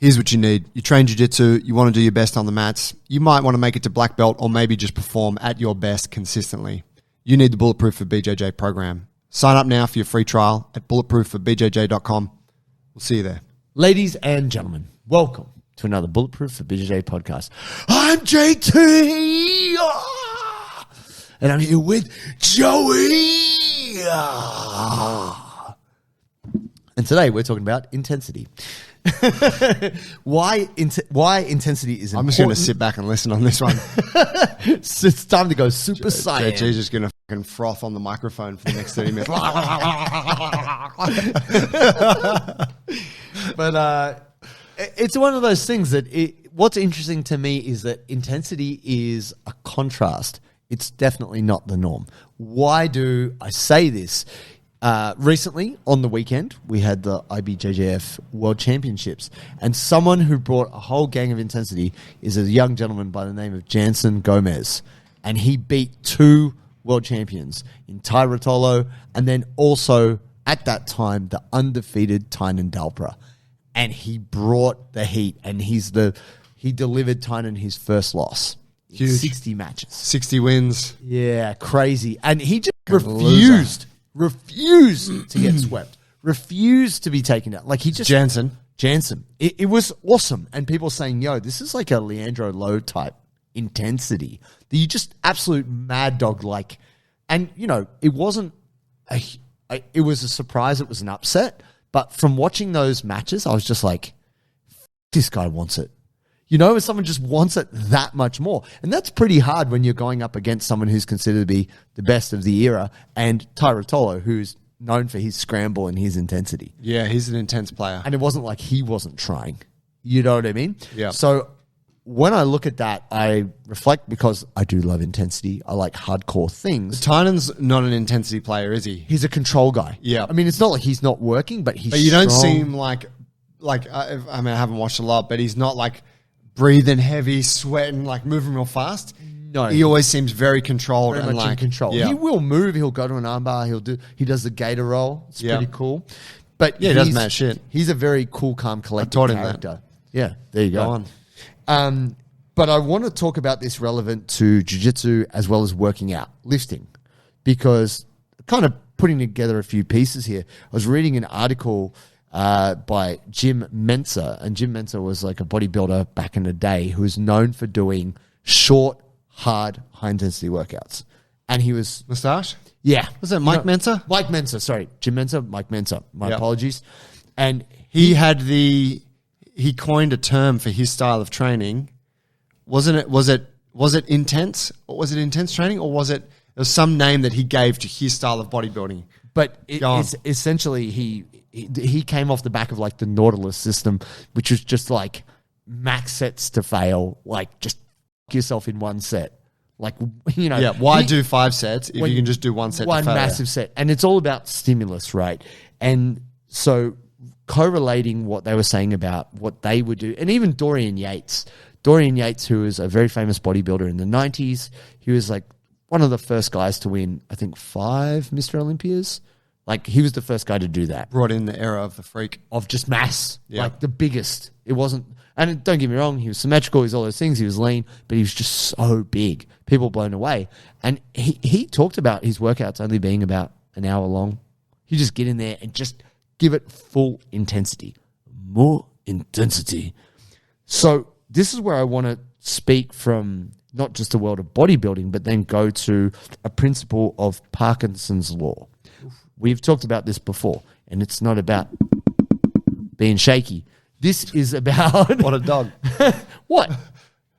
Here's what you need. You train jiu-jitsu, you want to do your best on the mats. You might want to make it to black belt or maybe just perform at your best consistently. You need the Bulletproof for BJJ program. Sign up now for your free trial at bulletproofforbjj.com. We'll see you there. Ladies and gentlemen, welcome to another Bulletproof for BJJ podcast. I'm JT, and I'm here with Joey. And today we're talking about intensity. Why intensity is important. I'm just going to sit back and listen on this one. It's time to go super saiyan. JJ's just going to fucking froth on the microphone for the next 30 minutes. But it's one of those things that what's interesting to me is that intensity is a contrast. It's definitely not the norm. Why do I say this? Recently, on the weekend, we had the IBJJF World Championships, and someone who brought a whole gang of intensity is a young gentleman by the name of Jansen Gomez, and he beat 2 world champions in Tai Rotolo, and then also, at that time, the undefeated Tynan Dalpra, and he brought the heat, and he delivered Tynan his first loss. Huge. 60 matches. 60 wins. Yeah, crazy. And he just refused to get swept, refused to be taken down. Like he just Jansen. It was awesome, and people saying, "Yo, this is like a Leandro Lowe type intensity that you just absolute mad dog like." And you know, it wasn't it was a surprise. It was an upset, but from watching those matches, I was just like, "This guy wants it." You know, someone just wants it that much more. And that's pretty hard when you're going up against someone who's considered to be the best of the era, and Tai Rotolo, who's known for his scramble and his intensity. Yeah, he's an intense player. And it wasn't like he wasn't trying. You know what I mean? Yeah. So when I look at that, I reflect because I do love intensity. I like hardcore things. Tynan's not an intensity player, is he? He's a control guy. Yeah. I mean, it's not like he's not working, but he's But you don't strong. see him like I mean, I haven't watched a lot, but he's not like breathing heavy, sweating, like moving real fast. No. He always seems very controlled Very and much like in control. Yeah. He will move. He'll go to an armbar. He does the gator roll. It's Yeah. pretty cool. But Yeah, he doesn't matter shit. He's a very cool, calm, collected taught him that. character. Yeah, there you go. Go on. But I want to talk about this relevant to jiu-jitsu as well as working out, lifting, because kind of putting together a few pieces here. I was reading an article by Jim Mensah, and Jim Mensah was like a bodybuilder back in the day who was known for doing short, hard, high-intensity workouts. And he was... Moustache? Yeah. Was that Mike Mensah? Mike Mensah, sorry. Jim Mensah, Mike Mensah. My Yep. apologies. And He coined a term for his style of training. Was it intense? Was it intense training, or was it there was some name that he gave to his style of bodybuilding? But it's essentially he came off the back of like the Nautilus system, which was just like max sets to fail, like just f yourself in one set. Like, you know. Yeah, why do 5 sets if you can just do one set one to failure? massive set. And it's all about stimulus, right? And so correlating what they were saying about what they would do, and even Dorian Yates, who is a very famous bodybuilder in the 90s, he was like one of the first guys to win, I think, 5 Mr. Olympias. Like, he was the first guy to do that. Brought in the era of the freak. Of just mass. Yeah. Like, the biggest. It wasn't... And don't get me wrong, he was symmetrical, he was all those things, he was lean, but he was just so big. People blown away. And he talked about his workouts only being about an hour long. You just get in there and just give it full intensity. More intensity. So this is where I want to speak from not just the world of bodybuilding, but then go to a principle of Parkinson's law. We've talked about this before, and it's not about being shaky. This is about... What a dog. What?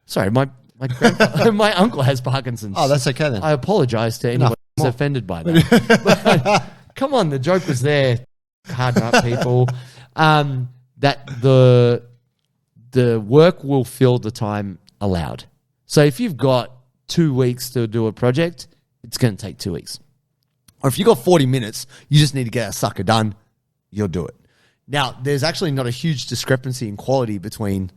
Sorry, my my uncle has Parkinson's. Oh, that's okay then. I apologize to anyone who's offended by that. But, come on, the joke was there. Harden up, people. That the work will fill the time allowed. So if you've got 2 weeks to do a project, it's going to take 2 weeks. Or if you've got 40 minutes, you just need to get a sucker done, you'll do it. Now, there's actually not a huge discrepancy in quality between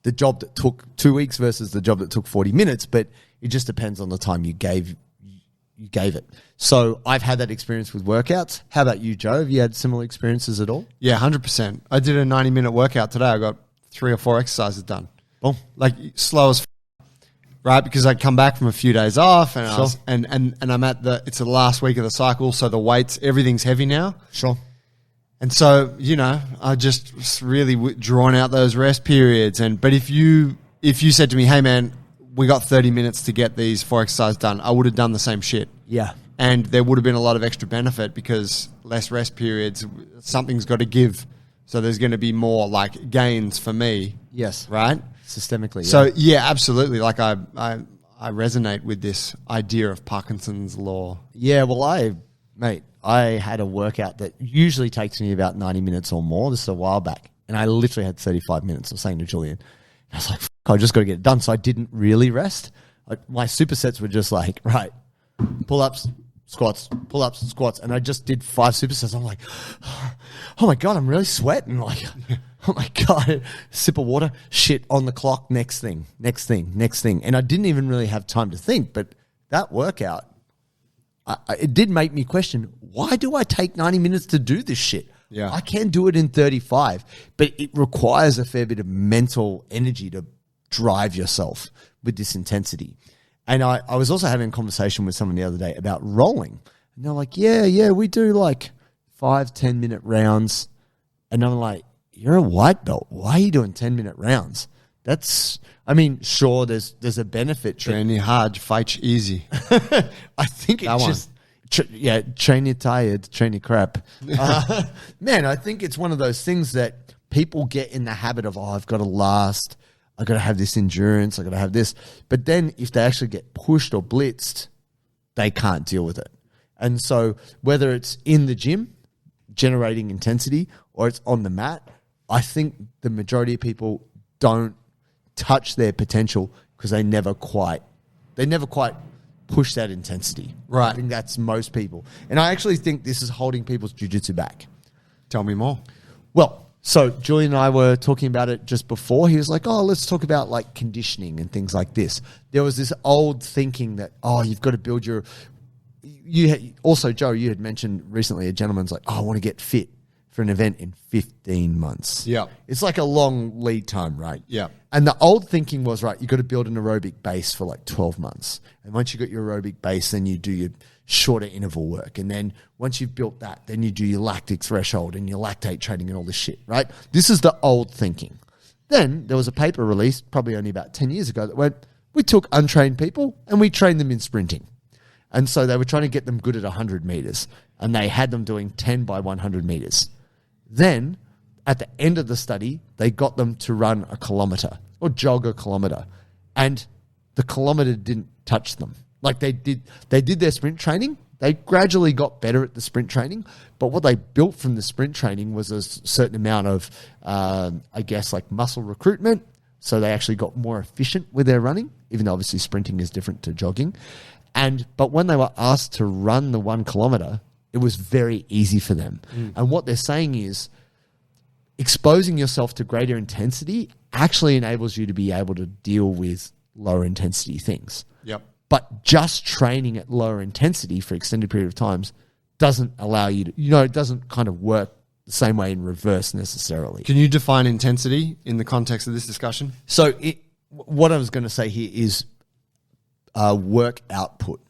the job that took 2 weeks versus the job that took 40 minutes, but it just depends on the time you gave it. So I've had that experience with workouts. How about you, Joe? Have you had similar experiences at all? Yeah, 100%. I did a 90-minute workout today. I got 3 or 4 exercises done. Boom. Like slow as right? Because I come back from a few days off and Sure. and I'm at it's the last week of the cycle, so the weights, everything's heavy now. Sure. And so, I just was really drawn out those rest periods. But if you said to me, hey man, we got 30 minutes to get these 4 exercises done, I would have done the same shit. Yeah. And there would have been a lot of extra benefit because less rest periods, something's got to give. So there's going to be more like gains for me. Yes. Right? Systemically. Yeah. So yeah, absolutely. Like I resonate with this idea of Parkinson's law. Yeah, well, I had a workout that usually takes me about 90 minutes or more. This is a while back. And I literally had 35 minutes. I was saying to Julian, I was like, I just got to get it done. So I didn't really rest. My supersets were just like, right, pull-ups, squats, pull-ups, squats. And I just did 5 supersets. I'm like, oh my God, I'm really sweating. Like, oh my God, sip of water, shit, on the clock, next thing. And I didn't even really have time to think. But that workout, it did make me question, why do I take 90 minutes to do this shit? Yeah. I can do it in 35, but it requires a fair bit of mental energy to drive yourself with this intensity. And I was also having a conversation with someone the other day about rolling. And they're like, yeah, we do like 5-10 minute rounds. And I'm like, you're a white belt. Why are you doing 10-minute rounds? Sure, there's a benefit. Train you hard, fight you easy. I think it's just, train you tired, train you crap. Man, I think it's one of those things that people get in the habit of, I've got to last, I've got to have this endurance, I've got to have this. But then if they actually get pushed or blitzed, they can't deal with it. And so whether it's in the gym, generating intensity, or it's on the mat, I think the majority of people don't touch their potential because they never quite push that intensity. Right. I think that's most people. And I actually think this is holding people's jiu-jitsu back. Tell me more. Well, so Julian and I were talking about it just before. He was like, let's talk about like conditioning and things like this. There was this old thinking that, you've got to build your... Also, Joe, you had mentioned recently a gentleman's like, I want to get fit for an event in 15 months. Yeah. It's like a long lead time, right? Yeah. And the old thinking was, right, you've got to build an aerobic base for like 12 months. And once you've got your aerobic base, then you do your shorter interval work. And then once you've built that, then you do your lactic threshold and your lactate training and all this shit, right? This is the old thinking. Then there was a paper released probably only about 10 years ago that went, we took untrained people and we trained them in sprinting. And so they were trying to get them good at 100 meters. And they had them doing 10 by 100 meters. Then, at the end of the study, they got them to run a kilometer or jog a kilometer. And the kilometer didn't touch them. Like they did their sprint training. They gradually got better at the sprint training. But what they built from the sprint training was a certain amount of, like muscle recruitment. So they actually got more efficient with their running, even though obviously sprinting is different to jogging. But when they were asked to run the 1 kilometer, it was very easy for them. And what they're saying is exposing yourself to greater intensity actually enables you to be able to deal with lower intensity things. Yep. But just training at lower intensity for extended period of times doesn't allow you to, it doesn't kind of work the same way in reverse necessarily. Can you define intensity in the context of this discussion? So what I was going to say here is work output.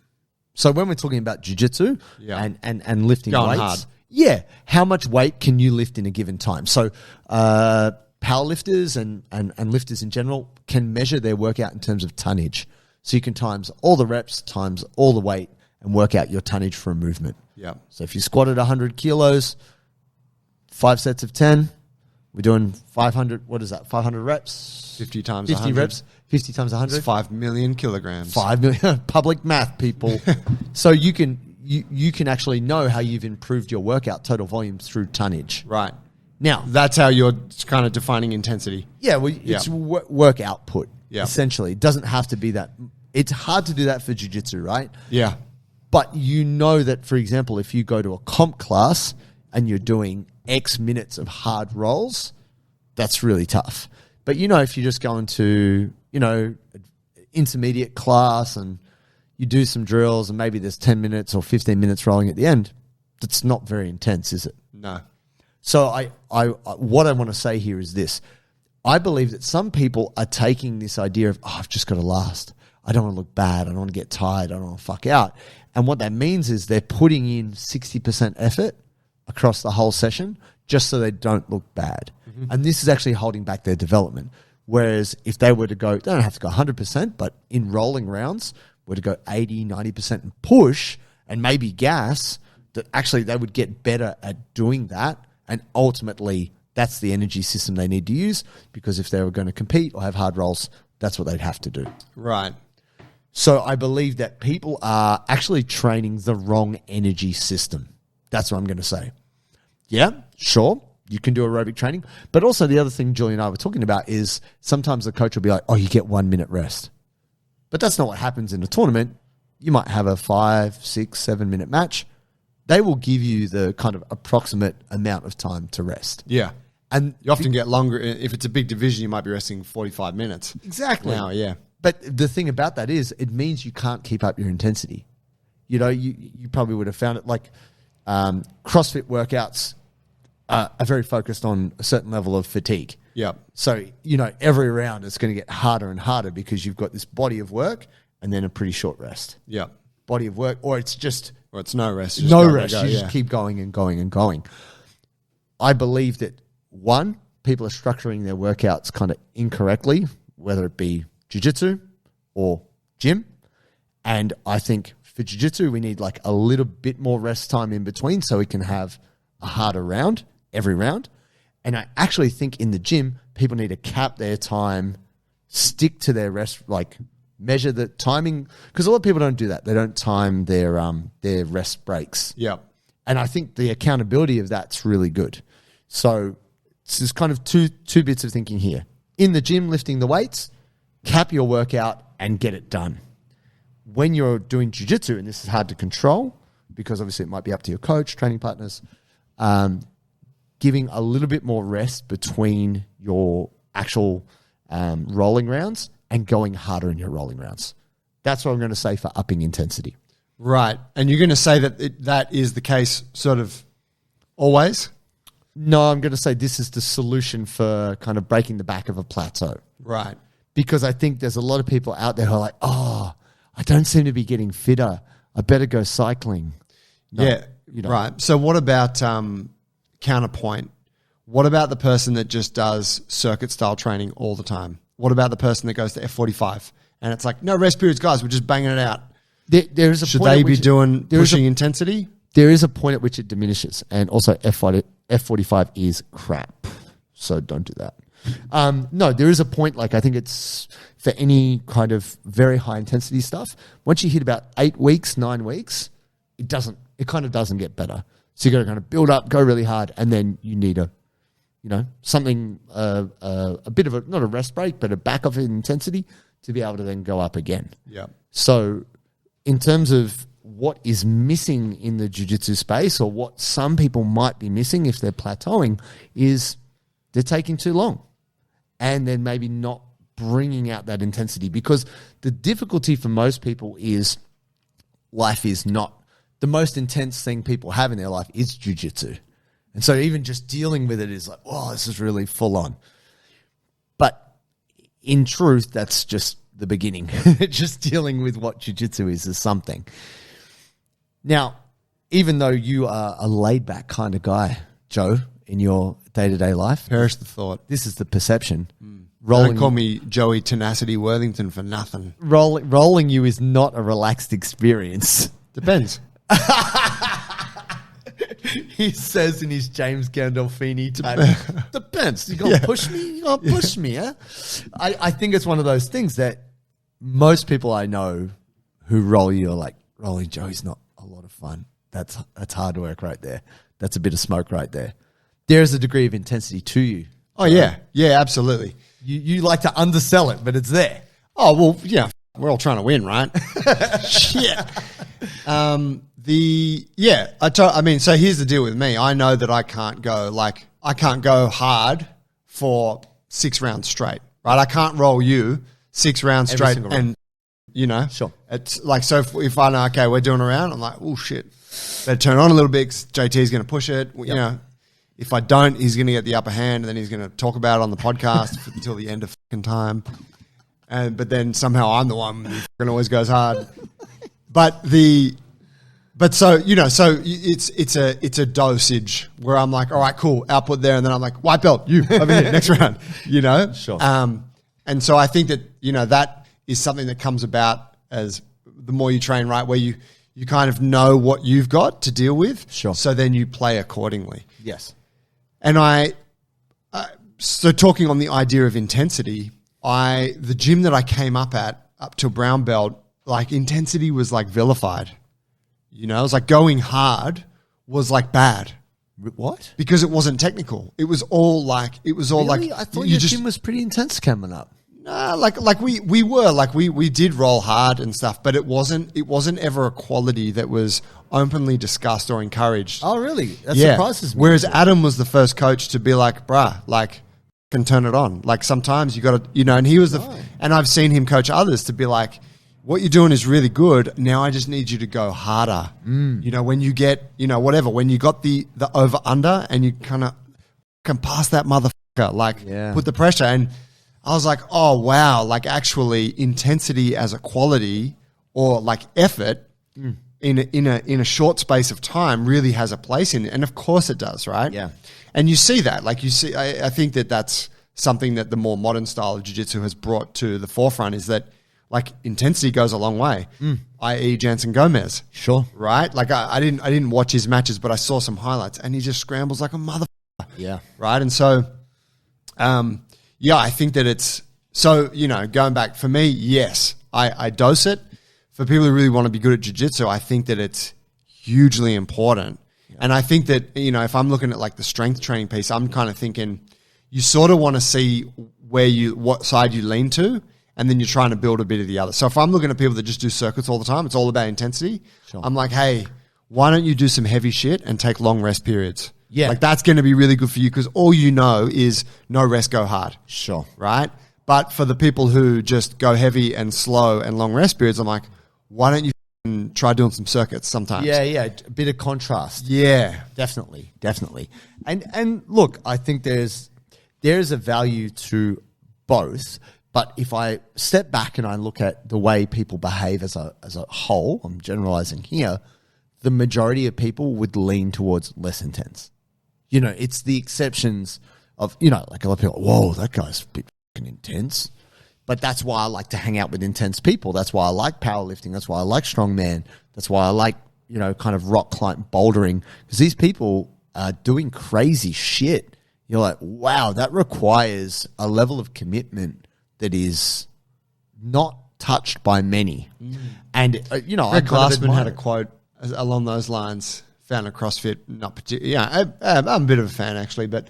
So when we're talking about jiu-jitsu and lifting Going weights, hard. how much weight can you lift in a given time? So power lifters and lifters in general can measure their workout in terms of tonnage. So you can times all the reps times all the weight and work out your tonnage for a movement. Yeah. So if you squatted 100 kilos, 5 sets of 10, we're doing 500, what is that, 500 reps? 50 times 50 100. reps, 50 times 100. It's 5 million kilograms. 5 million, public math, people. So you can actually know how you've improved your workout total volume through tonnage. Right. Now, That's how you're kind of defining intensity. it's work output, Yeah. essentially. It doesn't have to be that. It's hard to do that for jiu-jitsu, right? Yeah. But you know that, for example, if you go to a comp class and you're doing X minutes of hard rolls, that's really tough. But, if you just go into, intermediate class and you do some drills and maybe there's 10 minutes or 15 minutes rolling at the end, that's not very intense, is it? No. So what I want to say here is this. I believe that some people are taking this idea of, I've just got to last. I don't want to look bad. I don't want to get tired. I don't want to fuck out. And what that means is they're putting in 60% effort across the whole session just so they don't look bad. And this is actually holding back their development. Whereas if they were to go, they don't have to go 100%, but in rolling rounds, were to go 80, 90% and push and maybe gas, that actually they would get better at doing that. And ultimately, that's the energy system they need to use, because if they were going to compete or have hard rolls, that's what they'd have to do. Right. So I believe that people are actually training the wrong energy system. That's what I'm going to say. Yeah, sure, you can do aerobic training. But also the other thing Julie and I were talking about is sometimes the coach will be like, oh, you get 1 minute rest. But that's not what happens in a tournament. You might have a 5, 6, 7 minute match. They will give you the kind of approximate amount of time to rest. Yeah. And you often get longer. If it's a big division, you might be resting 45 minutes. Exactly. Now, yeah. But the thing about that is it means you can't keep up your intensity. You know, you probably would have found it like CrossFit workouts are very focused on a certain level of fatigue. Yeah. So, you know, every round it's going to get harder and harder because you've got this body of work and then a pretty short rest. Yeah. Body of work, or it's just... Or it's no rest. No rest. You just keep going and going and going. I believe that, one, people are structuring their workouts kind of incorrectly, whether it be jiu-jitsu or gym. And I think for jiu-jitsu, we need like a little bit more rest time in between so we can have a harder round every round. And I actually think in the gym, people need to cap their time, stick to their rest, like measure the timing, because a lot of people don't do that. They don't time their rest breaks. Yeah. And I think the accountability of that's really good. So there's kind of two bits of thinking here. In the gym, lifting the weights, cap your workout and get it done. When you're doing jiu-jitsu, and this is hard to control because obviously it might be up to your coach, training partners, giving a little bit more rest between your actual rolling rounds and going harder in your rolling rounds. That's what I'm going to say for upping intensity. Right. And you're going to say that that is the case sort of always? No, I'm going to say this is the solution for kind of breaking the back of a plateau. Right. Because I think there's a lot of people out there who are like, oh, I don't seem to be getting fitter. I better go cycling. No, yeah. You know. Right. So what about counterpoint? What about the person that just does circuit style training all the time? What about the person that goes to F45 and it's like, no rest periods, guys, we're just banging it out? There is a Should point they at be which doing pushing intensity? There is a point at which it diminishes, and also F45 is crap, so don't do that. No, there is a point, like I think it's for any kind of very high intensity stuff, once you hit about 8 weeks, 9 weeks, it kind of doesn't get better. So you got to kind of build up, go really hard, and then you need something, a bit of a, not a rest break, but a back off in intensity to be able to then go up again. Yeah. So in terms of what is missing in the jiu-jitsu space, or what some people might be missing if they're plateauing, is they're taking too long and then maybe not bringing out that intensity, because the difficulty for most people is life is not the most intense thing people have in their life is jiu-jitsu. And so even just dealing with it is like, oh, this is really full on. But in truth, that's just the beginning. Just dealing with what jiu-jitsu is something. Now, even though you are a laid-back kind of guy, Joe, in your day-to-day life, Perish the thought. this is the perception. Don't call me Joey Tenacity Worthington for nothing. Rolling you is not a relaxed experience. Depends. He says in his James Gandolfini type, depends. You gonna push me? You gonna push me? Huh? I think it's one of those things that most people I know who roll you are like, rolling Joey's not a lot of fun. That's hard work right there. That's a bit of smoke right there. There is a degree of intensity to you. Oh yeah, yeah, absolutely. You like to undersell it, but it's there. Oh well, yeah. We're all trying to win, right? Shit. I mean, so here's the deal with me. I know that I can't go hard for 6 rounds straight, right? I can't roll you 6 rounds Every straight single and, Sure. It's like, so if I know, okay, we're doing a round, I'm like, oh shit, better turn on a little bit 'cause JT's going to push it, you know. if I don't, he's going to get the upper hand, and then he's going to talk about it on the podcast until the end of fucking time. But then somehow I'm the one who fucking always goes hard. But so it's a dosage where I'm like, all right, cool, output there, and then I'm like, white belt, you over here, next round, Sure. And so I think that that is something that comes about as the more you train, right, where you kind of know what you've got to deal with. Sure. So then you play accordingly. Yes. And so talking on the idea of intensity, the gym that I came up to brown belt, like intensity was like vilified. It was like going hard was like bad. What? Because it wasn't technical. It was all like, Really? I thought your gym was pretty intense coming up. Nah, like we were, like we did roll hard and stuff, but it wasn't ever a quality that was openly discussed or encouraged. Oh, really? That surprises me. Whereas Adam was the first coach to be like, bruh, like, can turn it on. Like sometimes you got to, and he was and I've seen him coach others to be like, what you're doing is really good. Now I just need you to go harder. When you get, whatever, when you got the over under and you kind of can pass that motherfucker, like put the pressure. And I was like, oh wow, like actually intensity as a quality or like effort in a short space of time really has a place in it. And of course it does, right? Yeah. And you see that, like I think that's something that the more modern style of jiu-jitsu has brought to the forefront is that like intensity goes a long way, i.e. Jansen Gomez. Sure. Right? Like I didn't watch his matches, but I saw some highlights and he just scrambles like a motherfucker. Yeah. Right? And so, I think that it's, so, going back for me, yes, I dose it. For people who really want to be good at jiu-jitsu, I think that it's hugely important. Yeah. And I think that, if I'm looking at like the strength training piece, I'm kind of thinking you sort of want to see what side you lean to, and then you're trying to build a bit of the other. So if I'm looking at people that just do circuits all the time, it's all about intensity. Sure. I'm like, hey, why don't you do some heavy shit and take long rest periods? Yeah. Like that's going to be really good for you because all you know is no rest, go hard. Sure. Right? But for the people who just go heavy and slow and long rest periods, I'm like, why don't you try doing some circuits sometimes? Yeah, a bit of contrast. Yeah. Definitely. And look, I think there's a value to both. But if I step back and I look at the way people behave as a whole, I'm generalizing here, the majority of people would lean towards less intense. It's the exceptions of, like a lot of people, whoa, that guy's a bit fucking intense. But that's why I like to hang out with intense people. That's why I like powerlifting. That's why I like strongman. That's why I like, kind of rock climb bouldering. Because these people are doing crazy shit. You're like, wow, that requires a level of commitment that is not touched by many. And, Greg Glassman had a quote along those lines, found a CrossFit, not particularly, I'm a bit of a fan actually, but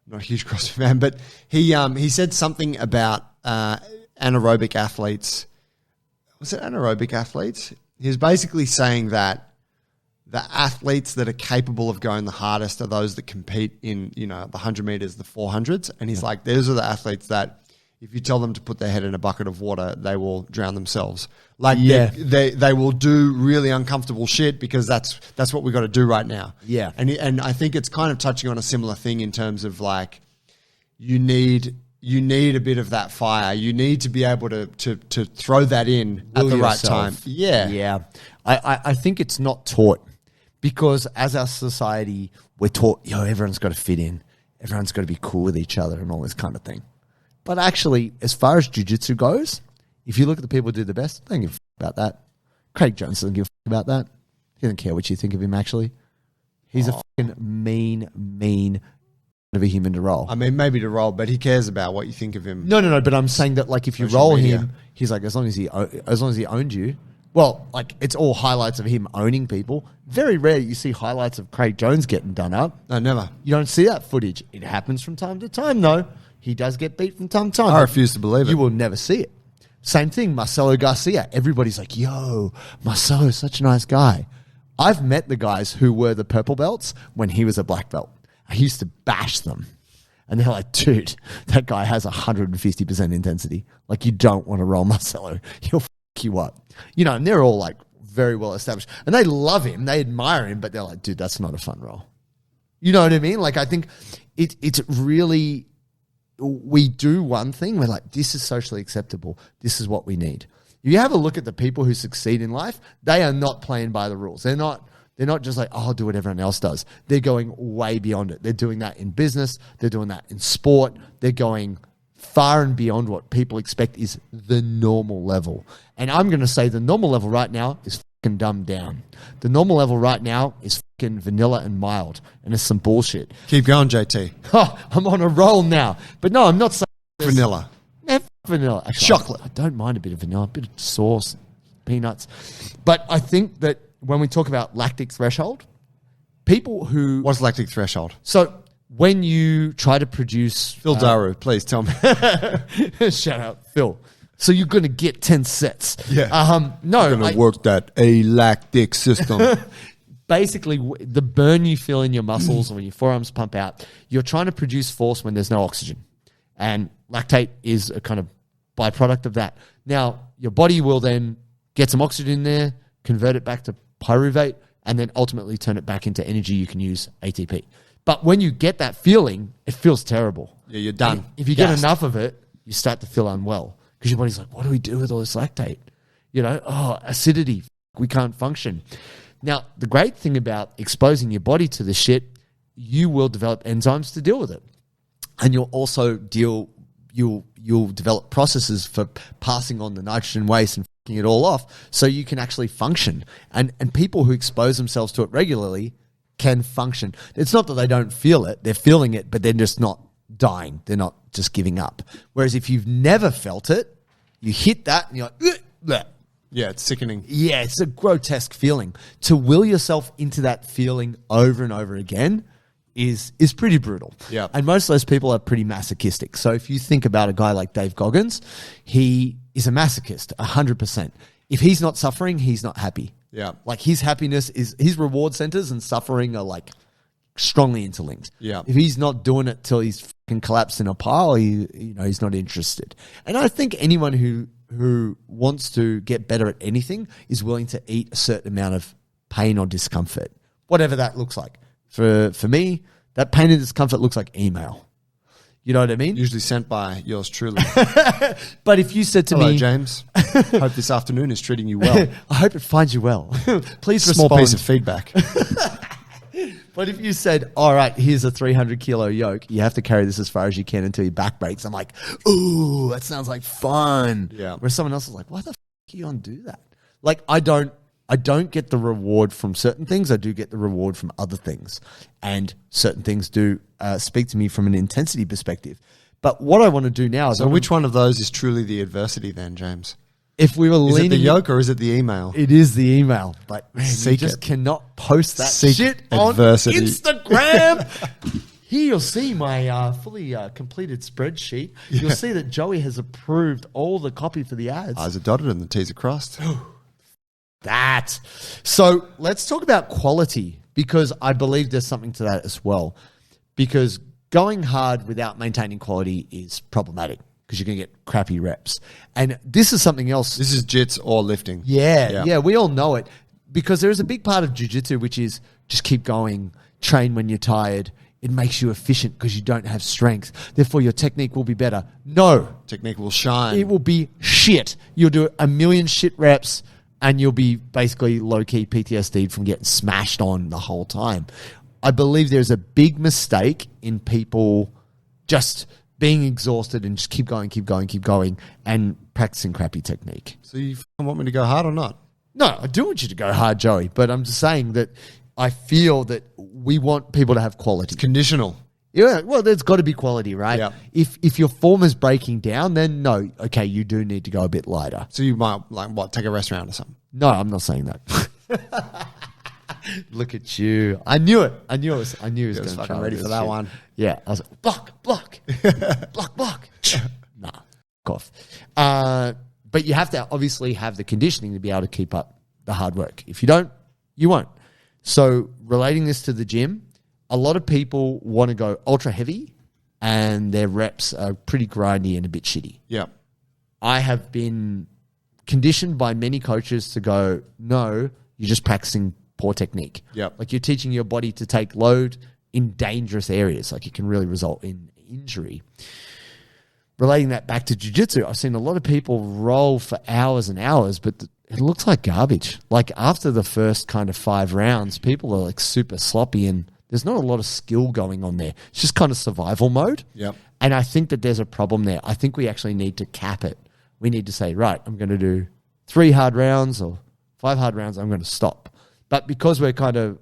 I'm not a huge CrossFit fan, but he said something about anaerobic athletes. Was it anaerobic athletes? He was basically saying that the athletes that are capable of going the hardest are those that compete in, the 100 meters, the 400s. And he's like, those are the athletes that if you tell them to put their head in a bucket of water, they will drown themselves. Like they will do really uncomfortable shit because that's what we got to do right now. Yeah. And I think it's kind of touching on a similar thing in terms of like you need a bit of that fire. You need to be able to throw that in at the right time. Yeah. Yeah. I think it's not taught because as our society, we're taught, everyone's got to fit in. Everyone's got to be cool with each other and all this kind of thing. But actually, as far as jiu-jitsu goes, if you look at the people who do the best, they don't give a fuck about that. Craig Jones doesn't give a fuck about that. He doesn't care what you think of him, actually. He's a fucking mean of a human to roll. I mean, maybe to roll, but he cares about what you think of him. No, but I'm saying that, like, if you roll him, he's like, as long as he owned you, well, like, it's all highlights of him owning people. Very rare you see highlights of Craig Jones getting done up. No, never. You don't see that footage. It happens from time to time, though. He does get beat from time to time. I refuse to believe it. You will never see it. Same thing, Marcelo Garcia. Everybody's like, yo, Marcelo's such a nice guy. I've met the guys who were the purple belts when he was a black belt. I used to bash them. And they're like, dude, that guy has 150% intensity. Like, you don't want to roll Marcelo. He'll fuck you up. And they're all like very well established. And they love him. They admire him. But they're like, dude, that's not a fun roll. You know what I mean? Like, I think it's really, we do one thing. We're like, this is socially acceptable. This is what we need. You have a look at the people who succeed in life. They are not playing by the rules. They're not just like, oh, I'll do what everyone else does. They're going way beyond it. They're doing that in business. They're doing that in sport. They're going far and beyond what people expect is the normal level. And I'm going to say the normal level right now is fucking dumbed down. The normal level right now is fucking vanilla and mild. And it's some bullshit. Keep going, JT. Oh, I'm on a roll now. But no, I'm not saying Vanilla. Vanilla. Actually, Chocolate. I don't mind a bit of vanilla, a bit of sauce, peanuts. But I think that when we talk about lactic threshold, people who... What's lactic threshold? So when you try to produce... Phil Daru, please tell me. Shout out, Phil. So you're going to get 10 sets. Yeah. No. I'm going to work that alactic system. Basically, the burn you feel in your muscles or when your forearms pump out, you're trying to produce force when there's no oxygen. And lactate is a kind of byproduct of that. Now, your body will then get some oxygen in there, convert it back to pyruvate, and then ultimately turn it back into energy you can use, ATP. But when you get that feeling, it feels terrible. Yeah, you're done. And if you get enough of it, you start to feel unwell because your body's like, what do we do with all this lactate? You know, acidity, we can't function. Now, the great thing about exposing your body to the shit, you will develop enzymes to deal with it. And you'll also you'll develop processes for passing on the nitrogen waste and fucking it all off so you can actually function. And people who expose themselves to it regularly can function. It's not that they don't feel it. They're feeling it, but they're just not dying. They're not just giving up. Whereas if you've never felt it, you hit that and you're like, bleh. Yeah, it's sickening. Yeah, it's a grotesque feeling. To will yourself into that feeling over and over again is pretty brutal. Yeah. And most of those people are pretty masochistic. So if you think about a guy like Dave Goggins, he is a masochist, 100%. If he's not suffering, he's not happy. Yeah. Like his happiness is, his reward centers and suffering are like strongly interlinked. Yeah. If he's not doing it till he's fucking collapsed in a pile, he's not interested. And I think anyone who wants to get better at anything is willing to eat a certain amount of pain or discomfort, whatever that looks like. For me, that pain and discomfort looks like email. You know what I mean? Usually sent by yours truly. But if you said to Hello, me... James. Hope this afternoon is treating you well. I hope it finds you well. Please Small respond. piece of feedback. But if you said, all right, here's a 300 kilo yoke, you have to carry this as far as you can until your back breaks. I'm like, ooh, that sounds like fun. Yeah. Where someone else is like, why the f*** are you on to do that? Like, I don't get the reward from certain things. I do get the reward from other things. And certain things do speak to me from an intensity perspective. But what I want to do now is... So which one of those is truly the adversity then, James? If we were Is leaning... it the yoke or is it the email? It is the email. But man, you just it. cannot post that Seek shit adversity. on Instagram. Here you'll see my fully completed spreadsheet. Yeah. You'll see that Joey has approved all the copy for the ads. I's are dotted and the T's are crossed. That. So let's talk about quality, because I believe there's something to that as well. Because going hard without maintaining quality is problematic, because you're going to get crappy reps. And this is something else. This is jits or lifting. Yeah, we all know it. Because there is a big part of jiu-jitsu, which is just keep going, train when you're tired. It makes you efficient because you don't have strength. Therefore, your technique will be better. No. Technique will shine. It will be shit. You'll do a million shit reps and you'll be basically low-key PTSD'd from getting smashed on the whole time. I believe there's a big mistake in people just being exhausted and just keep going, and practicing crappy technique. So you want me to go hard or not? No, I do want you to go hard, Joey, but I'm just saying that I feel that we want people to have quality. Conditional. Yeah, well, there's got to be quality, right? Yeah. If your form is breaking down, then no, okay, you do need to go a bit lighter. So you might, take a rest round or something? No, I'm not saying that. Look at you. I knew it. I knew it was going to fucking ready for that one. Yeah. I was like, block. block. Nah, off. But you have to obviously have the conditioning to be able to keep up the hard work. If you don't, you won't. So relating this to the gym, a lot of people want to go ultra heavy and their reps are pretty grindy and a bit shitty. Yeah. I have been conditioned by many coaches to go, no, you're just practicing poor technique. Yep. Like you're teaching your body to take load in dangerous areas. Like it can really result in injury. Relating that back to jiu-jitsu, I've seen a lot of people roll for hours and hours, but it looks like garbage. Like after the first kind of 5 rounds, people are like super sloppy and there's not a lot of skill going on there. It's just kind of survival mode. Yep. And I think that there's a problem there. I think we actually need to cap it. We need to say, right, I'm going to do 3 hard rounds or 5 hard rounds. I'm going to stop. But because we're kind of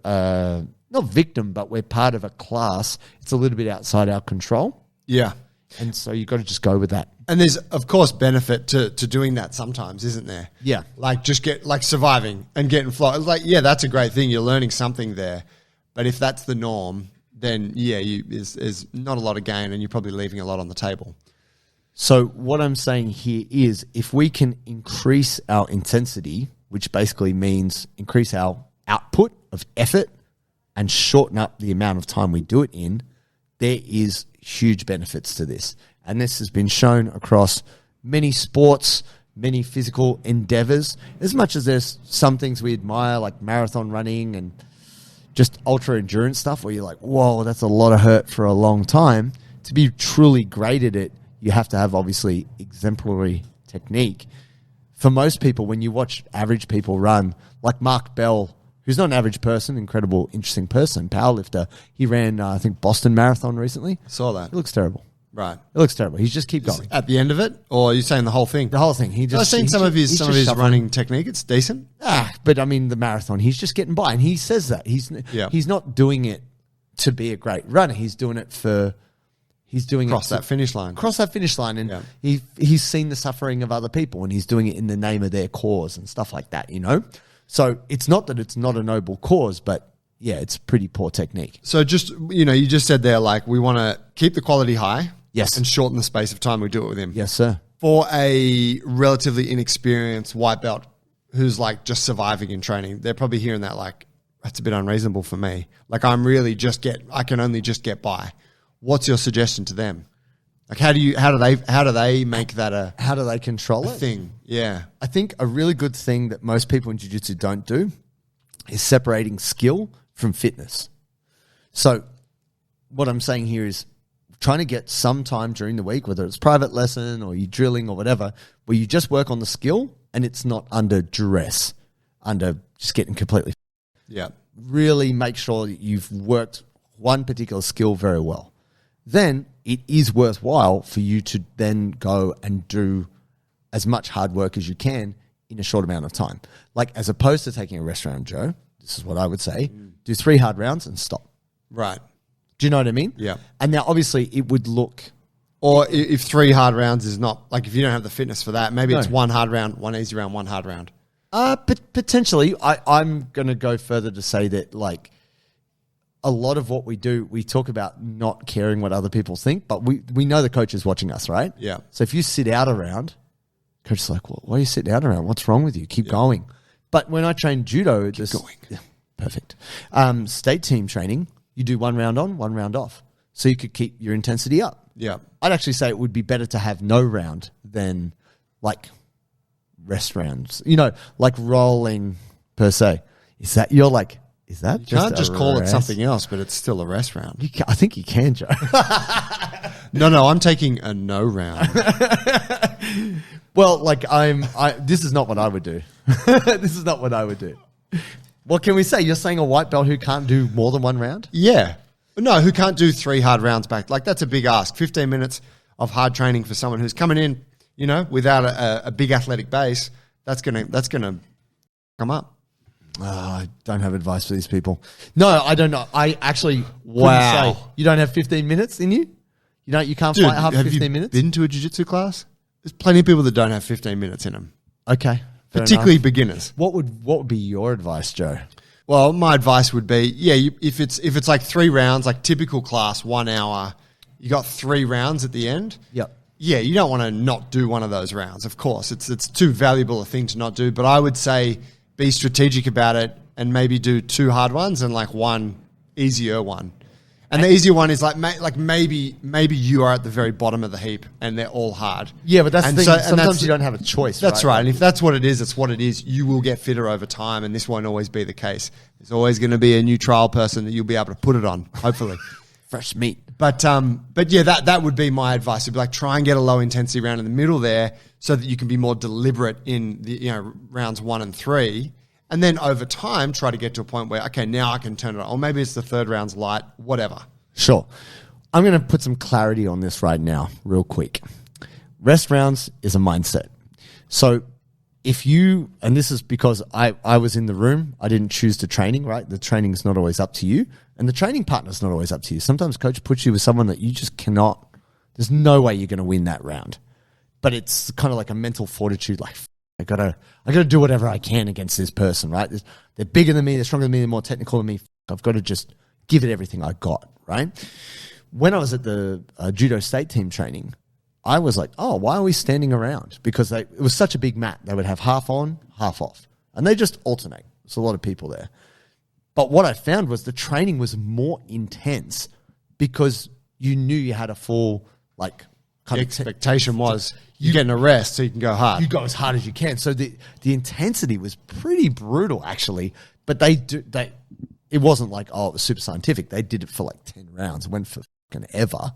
not victim, but we're part of a class, it's a little bit outside our control. Yeah. And so you've got to just go with that. And there's, of course, benefit to doing that sometimes, isn't there? Yeah. Like just surviving and getting flow. Like, yeah, that's a great thing. You're learning something there. But if that's the norm, then yeah, there's not a lot of gain and you're probably leaving a lot on the table. So what I'm saying here is if we can increase our intensity, which basically means increase our output of effort and shorten up the amount of time we do it in, there is huge benefits to this. And this has been shown across many sports, many physical endeavors. As much as there's some things we admire, like marathon running and just ultra endurance stuff where you're like, whoa, that's a lot of hurt for a long time. To be truly great at it, you have to have obviously exemplary technique. For most people, when you watch average people run, like Mark Bell, who's not an average person, incredible, interesting person, powerlifter. He ran, I think, Boston Marathon recently. Saw that. It looks terrible. Right. It looks terrible. He's just keep going. At the end of it? Or are you saying the whole thing? The whole thing. I've seen some of his running technique. It's decent. But I mean, the marathon, he's just getting by. And he says that. He's not doing it to be a great runner. He's doing it for... He's doing Cross that finish line. Cross that finish line. And he's seen the suffering of other people and he's doing it in the name of their cause and stuff like that, you know? So it's not that it's not a noble cause, but yeah, it's pretty poor technique. So just, you just said there, like, we want to keep the quality high. Yes. And shorten the space of time we do it with him. Yes, sir. For a relatively inexperienced white belt who's like just surviving in training, they're probably hearing that like, that's a bit unreasonable for me. Like I can only just get by. What's your suggestion to them? Like how do they make that how do they control it? Thing? Yeah. I think a really good thing that most people in jiu-jitsu don't do is separating skill from fitness. So what I'm saying here is trying to get some time during the week, whether it's private lesson or you're drilling or whatever, where you just work on the skill and it's not under duress, under just getting completely. Yeah. Really make sure that you've worked one particular skill very well. Then it is worthwhile for you to then go and do as much hard work as you can in a short amount of time. Like as opposed to taking a rest round, Joe, this is what I would say, do 3 hard rounds and stop. Right. Do you know what I mean? Yeah. And now obviously it would look... Or if 3 hard rounds is not, like if you don't have the fitness for that, maybe it's 1 hard round, 1 easy round, 1 hard round. Potentially. I'm going to go further to say that like a lot of what we do, we talk about not caring what other people think, but we know the coach is watching us, right? Yeah. So if you sit out around, coach is like, well, why are you sitting out around? What's wrong with you? Keep going. But when I train judo, perfect. State team training, you do 1 round on, 1 round off. So you could keep your intensity up. Yeah. I'd actually say it would be better to have no round than like rest rounds, like rolling per se. Is that you can't just call it something else, but it's still a rest round. I think you can, Joe. No, I'm taking a no round. Well, like this is not what I would do. This is not what I would do. What can we say? You're saying a white belt who can't do more than 1 round? Yeah. No, who can't do 3 hard rounds back. Like that's a big ask. 15 minutes of hard training for someone who's coming in, without a big athletic base, that's gonna come up. Oh, I don't have advice for these people. No, I don't know. I actually wow. Say, you don't have 15 minutes in you? You can't fight half 15 minutes? Been to a jiu-jitsu claess? There's plenty of people that don't have 15 minutes in them. Okay. Particularly beginners. What would be your advice, Joe? Well, my advice would be, if it's like 3 rounds, like typical class, 1 hour, you got 3 rounds at the end. Yep. Yeah, you don't want to not do one of those rounds. Of course, it's too valuable a thing to not do. But I would say be strategic about it and maybe do 2 hard ones and like 1 easier one. And the easier one is like maybe you are at the very bottom of the heap and they're all hard. Yeah, but that's and the thing. and Sometimes you don't have a choice. That's right. And if that's what it is, it's what it is. You will get fitter over time, and this won't always be the case. There's always going to be a new trial person that you'll be able to put it on, hopefully. Fresh meat. But yeah, that would be my advice. It'd be like try and get a low intensity round in the middle there so that you can be more deliberate in the rounds 1 and 3. And then over time, try to get to a point where, okay, now I can turn it on. Or maybe it's the third round's light, whatever. Sure. I'm going to put some clarity on this right now, real quick. Rest rounds is a mindset. So if you, and this is because I was in the room, I didn't choose the training, right? The training is not always up to you. And the training partner is not always up to you. Sometimes coach puts you with someone that you just cannot, there's no way you're going to win that round. But it's kind of like a mental fortitude, like, I gotta do whatever I can against this person, right? They're bigger than me, they're stronger than me, they're more technical than me. I've got to just give it everything I got, right? When I was at the judo state team training, I was like, oh, why are we standing around? Because it was such a big mat. They would have half on, half off. And they just alternate. There's a lot of people there. But what I found was the training was more intense because you knew you had a full, like, the expectation was you're getting a rest so you can go hard. You go as hard as you can. So the intensity was pretty brutal, actually. But it wasn't like, oh, it was super scientific. They did it for like 10 rounds. It went for fucking ever.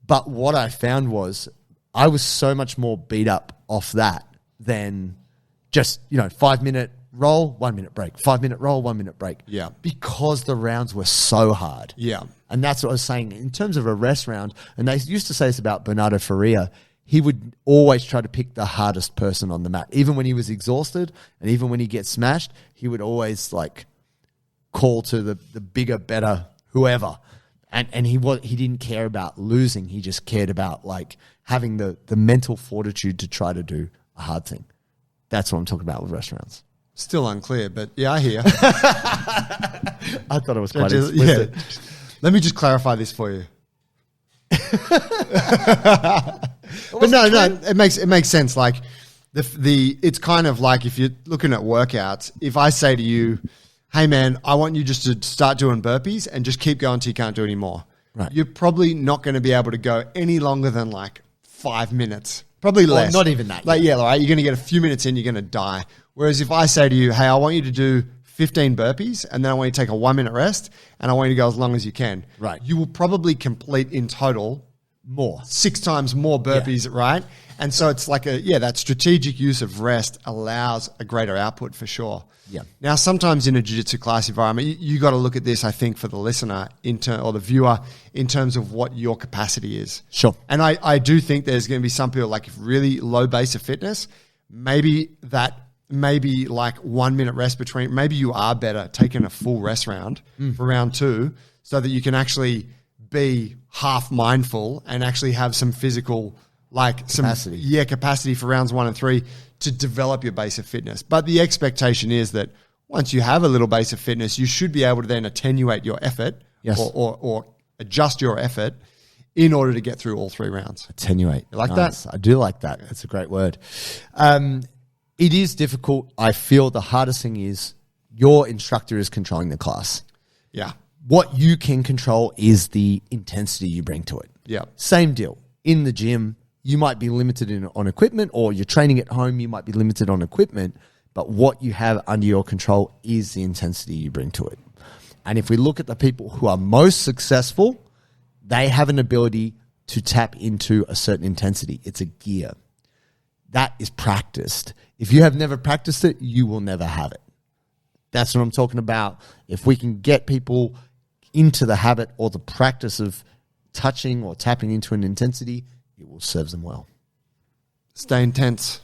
But what I found was I was so much more beat up off that than just, 5-minute roll, 1 minute break, 5-minute roll, 1 minute break. Yeah. Because the rounds were so hard. Yeah. And that's what I was saying. In terms of a rest round, and they used to say this about Bernardo Faria, he would always try to pick the hardest person on the mat. Even when he was exhausted and even when he gets smashed, he would always like call to the bigger, better, whoever. And he didn't care about losing. He just cared about like having the mental fortitude to try to do a hard thing. That's what I'm talking about with rest rounds. Still unclear, but yeah, I hear. I thought it was quite explicit. Yeah. Let me just clarify this for you. But no, it makes sense. Like it's kind of like if you're looking at workouts, if I say to you, hey man, I want you just to start doing burpees and just keep going till you can't do any more. Right. You're probably not going to be able to go any longer than like 5 minutes. Probably less. Not even that. Like, yeah, all right, you're going to get a few minutes in, you're going to die. Whereas if I say to you, hey, I want you to do 15 burpees and then I want you to take a 1 minute rest and I want you to go as long as you can. Right. You will probably complete in total more. 6 times more burpees, yeah. Right? And so it's like that strategic use of rest allows a greater output for sure. Yeah. Now, sometimes in a jiu-jitsu class environment, you got to look at this, I think, for the listener or the viewer in terms of what your capacity is. Sure. And I do think there's going to be some people like really low base of fitness, maybe like 1 minute rest between, maybe you are better taking a full rest round for round 2 so that you can actually be half mindful and actually have some physical, like capacity. Capacity for rounds 1 and 3 to develop your base of fitness. But the expectation is that once you have a little base of fitness, you should be able to then attenuate your effort or adjust your effort in order to get through all 3 rounds. Attenuate. You like that? I do like that. That's a great word. It is difficult. I feel the hardest thing is your instructor is controlling the class. Yeah. What you can control is the intensity you bring to it. Yeah. Same deal. In the gym, you might be limited on equipment, or you're training at home, you might be limited on equipment, but what you have under your control is the intensity you bring to it. And if we look at the people who are most successful, they have an ability to tap into a certain intensity. It's a gear. That is practiced. If you have never practiced it, you will never have it. That's what I'm talking about. If we can get people into the habit or the practice of touching or tapping into an intensity, it will serve them well. Stay intense.